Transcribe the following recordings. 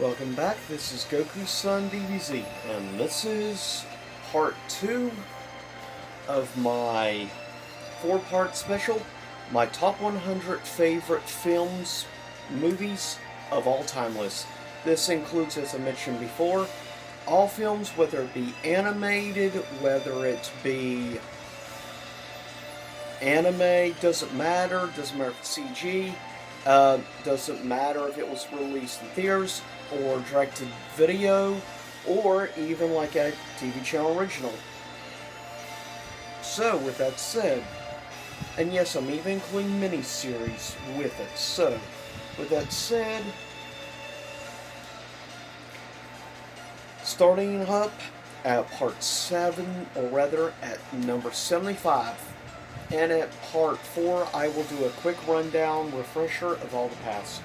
Welcome back, this is Goku's Son DBZ, and this is part 2 of my 4-part special, my top 100 favorite films, movies of all time list. This includes, as I mentioned before, all films, whether it be animated, whether it be anime, doesn't matter if it's CG, doesn't matter if it was released in theaters, or directed video, or even like a TV channel original. So, with that said, and yes, I'm even including miniseries with it. So, with that said, starting up at part 7, or rather at number 75. And at part 4, I will do a quick rundown, refresher of all the past.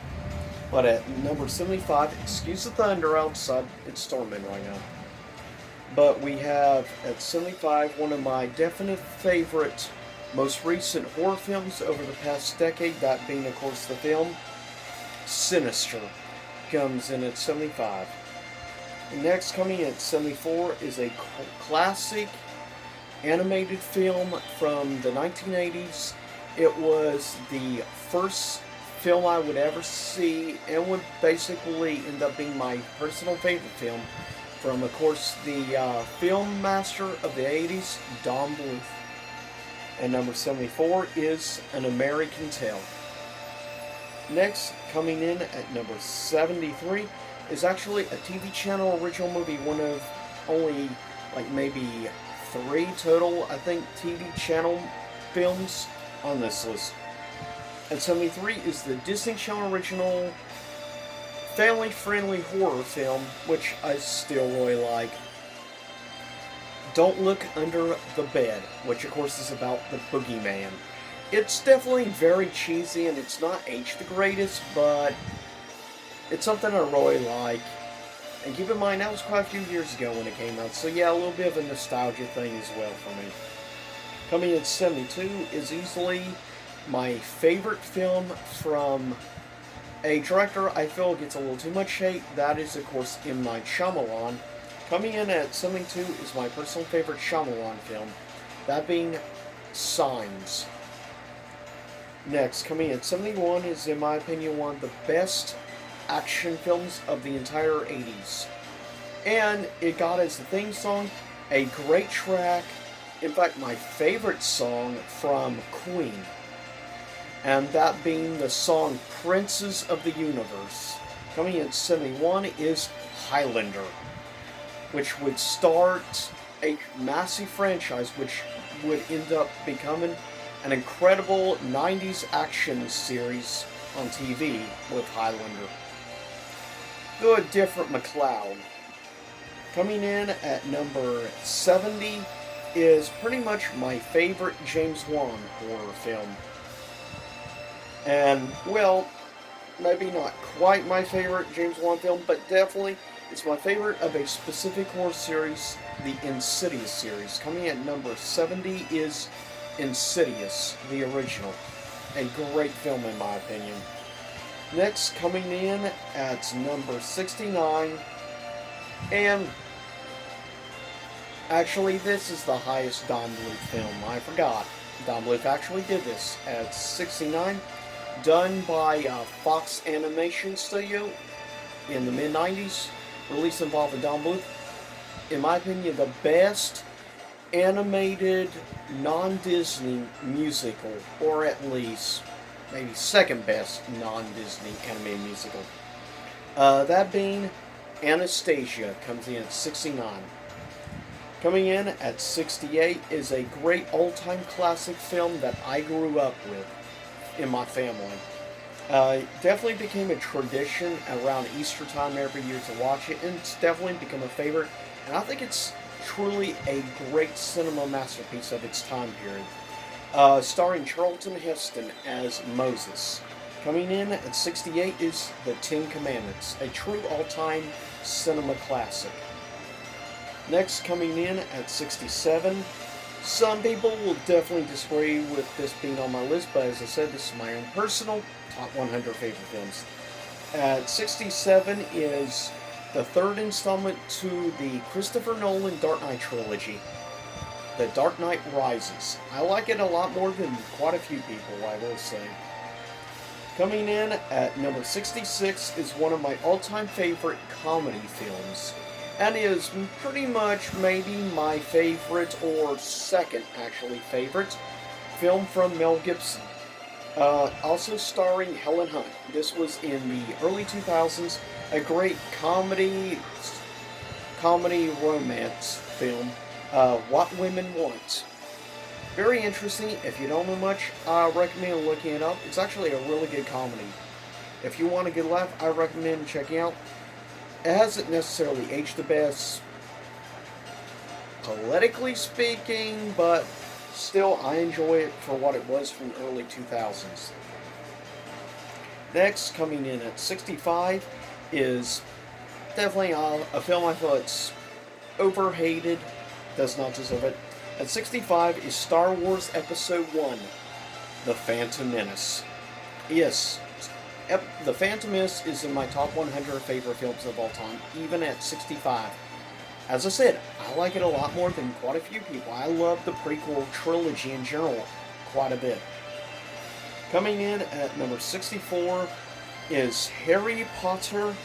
But at number 75, excuse the thunder outside, it's storming right now. But we have, at 75, one of my definite favorite, most recent horror films over the past decade, that being, of course, the film Sinister, comes in at 75. Next, coming at 74, is a classic animated film from the 1980s. It was the first film I would ever see, and would basically end up being my personal favorite film from, of course, the film master of the 80s, Don Bluth. And number 74 is An American Tail. Next, coming in at number 73, is actually a TV channel original movie, one of only like maybe 3 total, I think, TV channel films on this list. At 73 is the Disney Channel original family-friendly horror film, which I still really like. Don't Look Under the Bed, which of course is about the boogeyman. It's definitely very cheesy and it's not aged the greatest, but it's something I really like. And keep in mind, that was quite a few years ago when it came out, so yeah, a little bit of a nostalgia thing as well for me. Coming at 72 is easily my favorite film from a director I feel gets a little too much hate. That is, of course, M. Night Shyamalan. Coming in at 72 is my personal favorite Shyamalan film, that being Signs. Next, coming at 71 is, in my opinion, one of the best action films of the entire 80s. And it got as the theme song a great track, in fact, my favorite song from Queen. And that being the song Princes of the Universe. Coming in 71 is Highlander, which would start a massive franchise which would end up becoming an incredible 90s action series on TV with Highlander. Go a different McLeod. Coming in at number 70 is pretty much my favorite James Wan horror film. And, well, maybe not quite my favorite James Wan film, but definitely it's my favorite of a specific horror series, the Insidious series. Coming at number 70 is Insidious, the original. A great film in my opinion. Next, coming in at number 69, and actually this is the highest Don Bluth film, I forgot. Don Bluth actually did this at 69, done by Fox Animation Studio in the mid-90s, released involving Don Bluth. In my opinion, the best animated non-Disney musical, or at least maybe second best non-Disney animated musical. That being Anastasia, comes in at 69. Coming in at 68 is a great all-time classic film that I grew up with in my family. Definitely became a tradition around Easter time every year to watch it, and it's definitely become a favorite, and I think it's truly a great cinema masterpiece of its time period. Starring Charlton Heston as Moses. Coming in at 68 is The Ten Commandments, a true all-time cinema classic. Next, coming in at 67, some people will definitely disagree with this being on my list, but as I said, this is my own personal top 100 favorite films. At 67 is the third installment to the Christopher Nolan Dark Knight trilogy, The Dark Knight Rises. I like it a lot more than quite a few people, I will say. Coming in at number 66 is one of my all-time favorite comedy films, and is pretty much maybe my favorite, or second actually favorite, film from Mel Gibson. Also starring Helen Hunt. This was in the early 2000s, a great comedy romance film, What Women Want. Very interesting. If you don't know much, I recommend looking it up. It's actually a really good comedy. If you want a good laugh, I recommend checking out. It hasn't necessarily aged the best, politically speaking, but still, I enjoy it for what it was from the early 2000s. Next, coming in at 65, is definitely a film I feel it's overhated, does not deserve it. At 65 is Star Wars Episode 1, The Phantom Menace. Yes, The Phantom Menace is in my top 100 favorite films of all time, even at 65. As I said, I like it a lot more than quite a few people. I love the prequel trilogy in general quite a bit. Coming in at number 64 is Harry Potter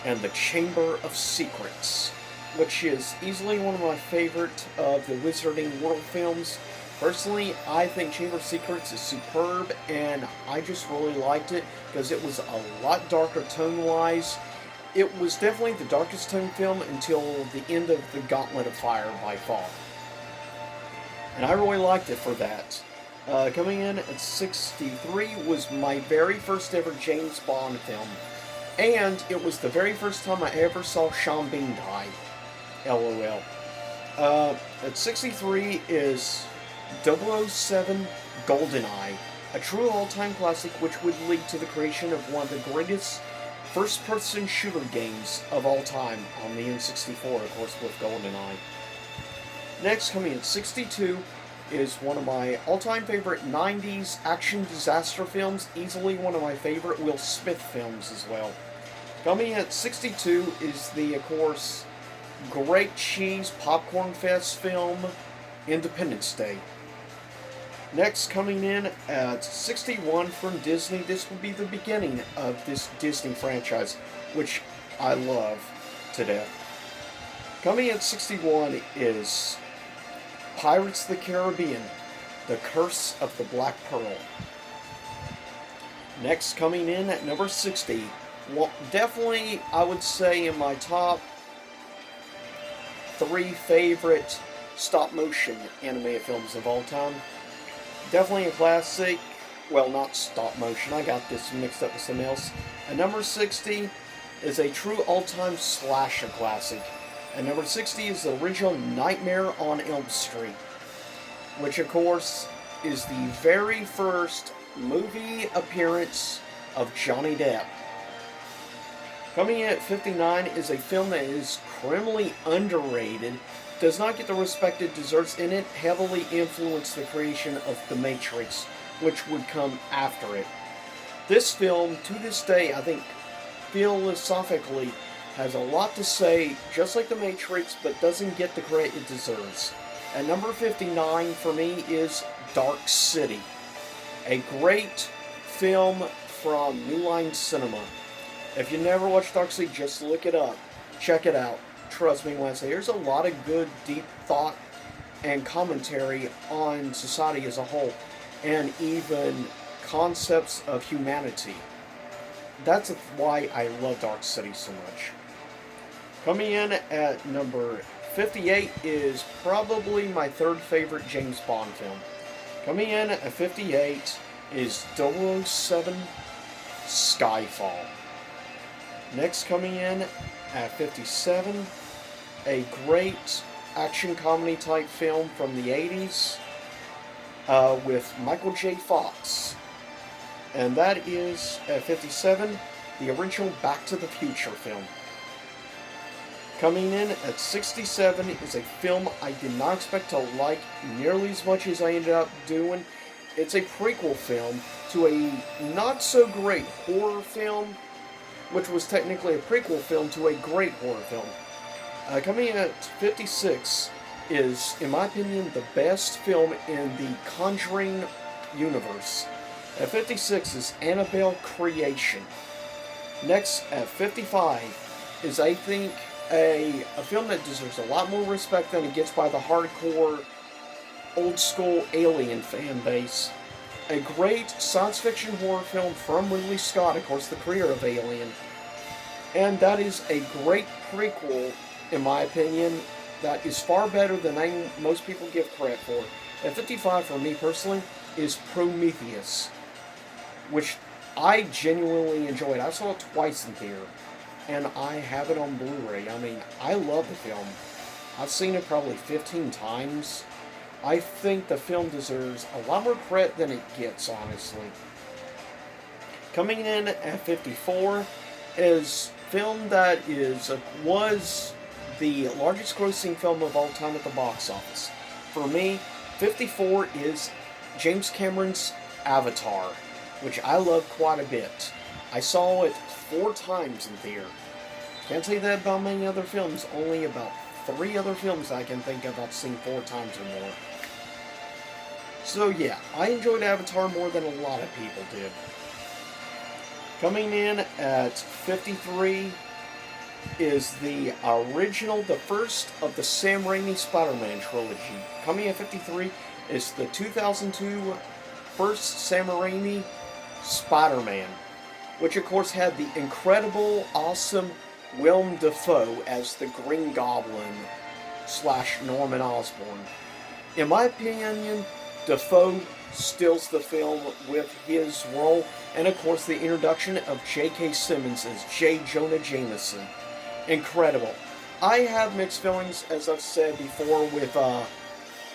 and the Chamber of Secrets, which is easily one of my favorite of the Wizarding World films. Personally, I think Chamber of Secrets is superb, and I just really liked it because it was a lot darker tone-wise. It was definitely the darkest tone film until the end of The Gauntlet of Fire by far. And I really liked it for that. Coming in at 63 was my very first ever James Bond film. And it was the very first time I ever saw Sean Bean die. LOL. At 63 is 007 GoldenEye, a true all-time classic which would lead to the creation of one of the greatest first-person shooter games of all time on the N64, of course, with GoldenEye. Next, coming at 62, is one of my all-time favorite 90s action disaster films, easily one of my favorite Will Smith films as well. Coming at 62 is the, of course, great cheese popcorn fest film, Independence Day. Next, coming in at 61 from Disney, this will be the beginning of this Disney franchise, which I love to death. Coming at 61 is Pirates of the Caribbean, The Curse of the Black Pearl. Next, coming in at number 60, well, definitely, I would say in my top 3 favorite stop-motion animated films of all time. Definitely a classic. Well, not stop-motion. I got this mixed up with something else. At number 60 is a true all-time slasher classic. At number 60 is the original Nightmare on Elm Street, which, of course, is the very first movie appearance of Johnny Depp. Coming in at 59 is a film that is criminally underrated, does not get the respect it deserves, and it heavily influenced the creation of The Matrix, which would come after it. This film, to this day, I think, philosophically, has a lot to say, just like The Matrix, but doesn't get the credit it deserves. At number 59 for me is Dark City, a great film from New Line Cinema. If you never watched Dark City, just look it up. Check it out. Trust me when I say there's a lot of good, deep thought and commentary on society as a whole, and even concepts of humanity. That's why I love Dark City so much. Coming in at number 58 is probably my third favorite James Bond film. Coming in at 58 is 007 Skyfall. Next, coming in at 57, a great action comedy type film from the 80s with Michael J. Fox. And that is, at 57, the original Back to the Future film. Coming in at 67 is a film I did not expect to like nearly as much as I ended up doing. It's a prequel film to a not-so-great horror film which was technically a prequel film to a great horror film. Coming in at 56 is, in my opinion, the best film in the Conjuring universe. At 56 is Annabelle Creation. Next, at 55, is, I think, a film that deserves a lot more respect than it gets by the hardcore, old-school Alien fan base. A great science fiction horror film from Ridley Scott, of course, the creator of Alien. And that is a great prequel, in my opinion, that is far better than most people give credit for. At 55, for me personally, is Prometheus, which I genuinely enjoyed. I saw it twice in theater, and I have it on Blu-ray. I mean, I love the film. I've seen it probably 15 times. I think the film deserves a lot more credit than it gets, honestly. Coming in at 54 is film that was the largest grossing film of all time at the box office. For me, 54 is James Cameron's Avatar, which I love quite a bit. I saw it 4 times in theater. Can't say that about many other films. Only about 3 other films I can think of I've seen 4 times or more. So yeah, I enjoyed Avatar more than a lot of people did. Coming in at 53 is the first of the Sam Raimi Spider-Man trilogy. Coming at 53 is the 2002 first Sam Raimi Spider-Man, which of course had the incredible, awesome Willem Dafoe as the Green Goblin / Norman Osborn. In my opinion, Dafoe steals the film with his role, and of course the introduction of J.K. Simmons as J. Jonah Jameson. Incredible. I have mixed feelings, as I've said before, with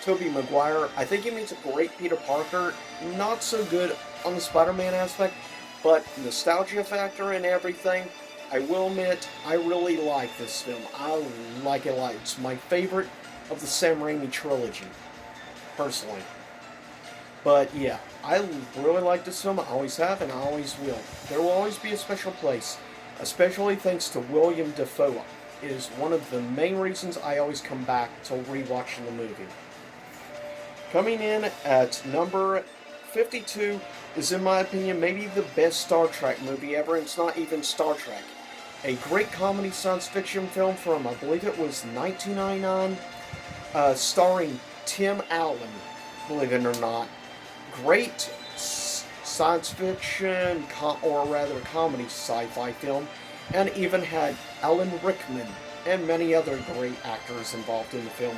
Tobey Maguire. I think he makes a great Peter Parker. Not so good on the Spider-Man aspect, but nostalgia factor and everything, I will admit, I really like this film. I like it a lot. It's my favorite of the Sam Raimi trilogy, personally. But yeah, I really like this film. I always have, and I always will. There will always be a special place, especially thanks to William Dafoe. It is one of the main reasons I always come back to rewatching the movie. Coming in at number 52 is, in my opinion, maybe the best Star Trek movie ever, and it's not even Star Trek. A great comedy science fiction film from, I believe it was 1999, starring Tim Allen, believe it or not. Great science fiction, comedy sci-fi film, and even had Alan Rickman and many other great actors involved in the film.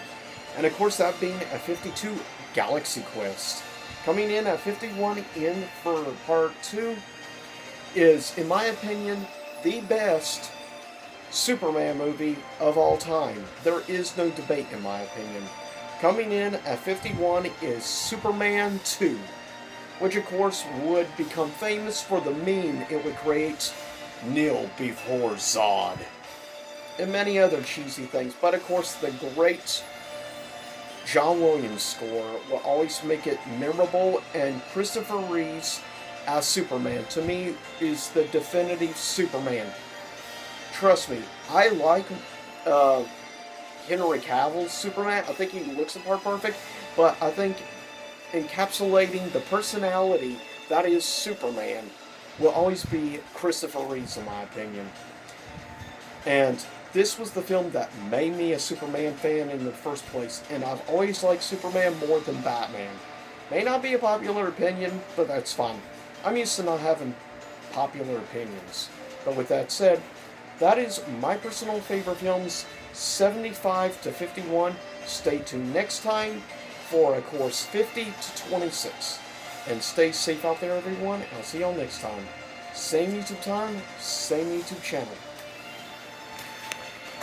And of course, that being at 52, Galaxy Quest. Coming in at 51 in for part 2 is, in my opinion, the best Superman movie of all time. There is no debate, in my opinion. Coming in at 51 is Superman 2, which of course would become famous for the meme it would create, "Kneel before Zod," and many other cheesy things. But of course, the great John Williams score will always make it memorable, and Christopher Reeves as Superman, to me, is the definitive Superman. Trust me, I like Henry Cavill's Superman. I think he looks the part perfect, but I think encapsulating the personality that is Superman will always be Christopher Reeves, in my opinion. And this was the film that made me a Superman fan in the first place, and I've always liked Superman more than Batman. May not be a popular opinion, but that's fine. I'm used to not having popular opinions. But with that said, that is my personal favorite films, 75 to 51. Stay tuned next time for, of course, 50 to 26. And stay safe out there, everyone. I'll see y'all next time. Same YouTube time, same YouTube channel.